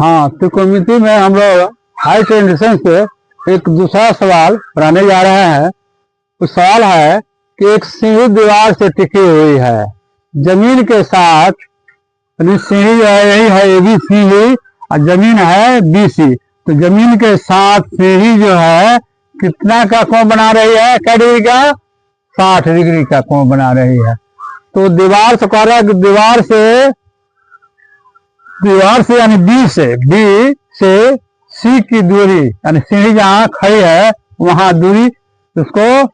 हाँ, त्रिकोणमिति में हम लोग हाइट एंड डिस्टेंस से एक दूसरा सवाल बनाने जा रहे हैं। तो सवाल है कि एक सीढ़ी दीवार से टिकी हुई है जमीन के साथ, सीढ़ी जो है यही है ABCD और जमीन है BC। तो जमीन के साथ सीढ़ी जो है कितना का कोण बना रही है, क्या डिग्री का, 60 डिग्री का कोण बना रही है। तो दीवार से कह रहा है कि दीवार से यानी B से C की दूरी, यानी सीढ़ी जहां खड़ी है वहां दूरी, उसको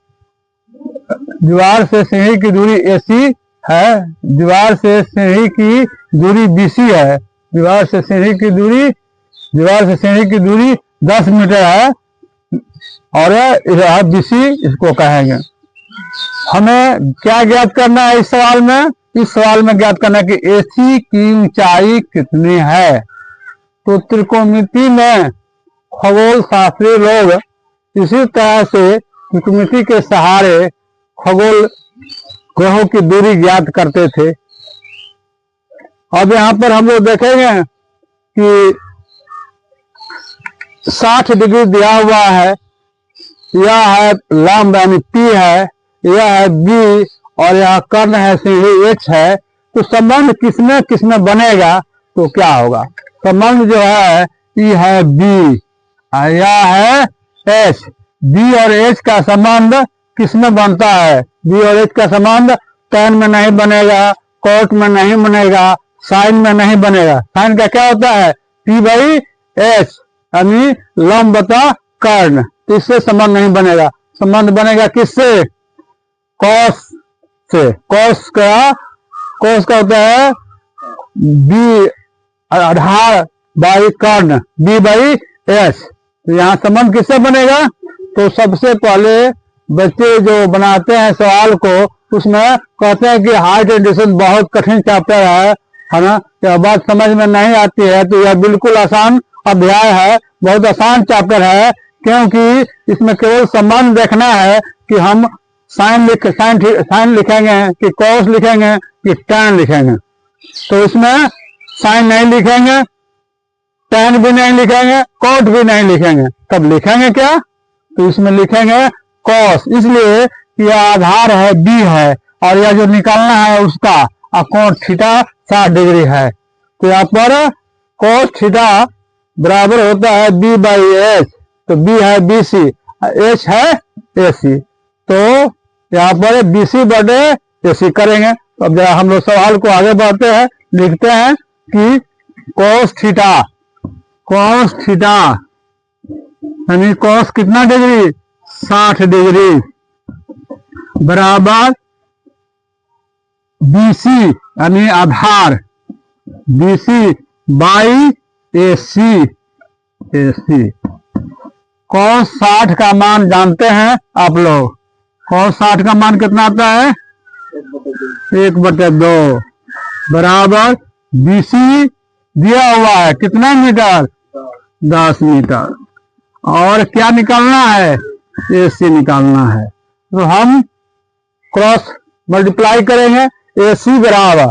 दीवार से सीढ़ी की दूरी AC है, दीवार से सीढ़ी की दूरी BC है, दीवार से सीढ़ी की दूरी 10 मीटर है और BC इसको कहेंगे। हमें क्या ज्ञात करना है इस सवाल में? इस सवाल में ज्ञात करना है कि AC की ऊंचाई कितनी है। तो त्रिकोणमिति में खगोल शास्त्री लोग इसी तरह से त्रिकोणमिति के सहारे खगोल ग्रहों की दूरी ज्ञात करते थे। अब यहाँ पर हम लोग देखेंगे कि 60 डिग्री दिया हुआ है, यह है लंब यानी P है, यह है B और यह कर्ण है सीढ़ी H है। तो संबंध किसमें किसमें बनेगा तो क्या होगा? संबंध जो है E है B, यह है H। B और H का संबंध किसमें बनता है? B और H का संबंध tan में नहीं बनेगा, cot में नहीं बनेगा, sin में नहीं बनेगा। sin का क्या होता है? P/H यानी लंब बटा कर्ण। इससे संबंध नहीं बनेगा। संबंध बनेगा किससे? cos से। cos का होता है B Aadhaar by Karna, B/H। तो यहाँ संबंध किससे बनेगा? तो सबसे पहले बच्चे जो बनाते हैं सवाल को उसमें कहते हैं कि हाइट एंड डिस्टेंस बहुत कठिन चैप्टर है ना, यह बात समझ में नहीं आती है। तो यह बिल्कुल आसान अध्याय है, बहुत आसान चैप्टर है, क्योंकि इसमें केवल संबंध देखना है कि हम साइन लिखेंगे कि cos लिखेंगे कि tan लिखेंगे। तो इसमें साइन नहीं लिखेंगे, tan भी नहीं लिखेंगे, cot भी नहीं लिखेंगे। तब लिखेंगे क्या? तो इसमें लिखेंगे cos, इसलिए यह आधार है B है और यह जो निकालना है उसका कोण थीटा 60 डिग्री है। तो यहाँ पर cos थीटा बराबर होता है B/H। तो B है BC, H है AC। तो यहाँ पर BC/AC करेंगे। तो अब जरा हम लोग सवाल को आगे बढ़ते हैं, लिखते हैं कि cos थीटा यानी cos कितना डिग्री, 60 डिग्री बराबर BC यानी आधार BC/AC। cos 60 का मान जानते हैं आप लोग। cos 60 का मान कितना आता है? 1/2 बराबर BC दिया हुआ है कितना मीटर, 10 मीटर। और क्या निकालना है? AC निकालना है। तो हम क्रॉस मल्टीप्लाई करेंगे। AC बराबर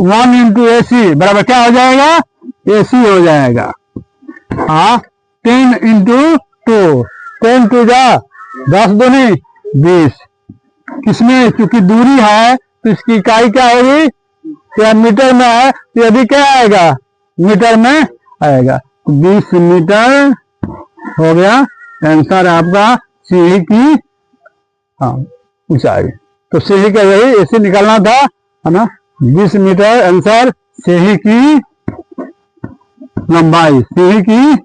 1 इंटू AC बराबर क्या हो जाएगा? AC हो जाएगा। 10 इंटू 2, 10 टू जा 10 दूनी 20। किसमें? क्योंकि दूरी है तो इसकी इकाई क्या होगी? क्या मीटर में है, तो यदि क्या आएगा? मीटर में आएगा। 20 मीटर हो गया आंसर आपका सीढ़ी की ऊंचाई। तो सीढ़ी का यही AC निकालना था, है ना। 20 मीटर आंसर सीढ़ी की लंबाई, सीढ़ी की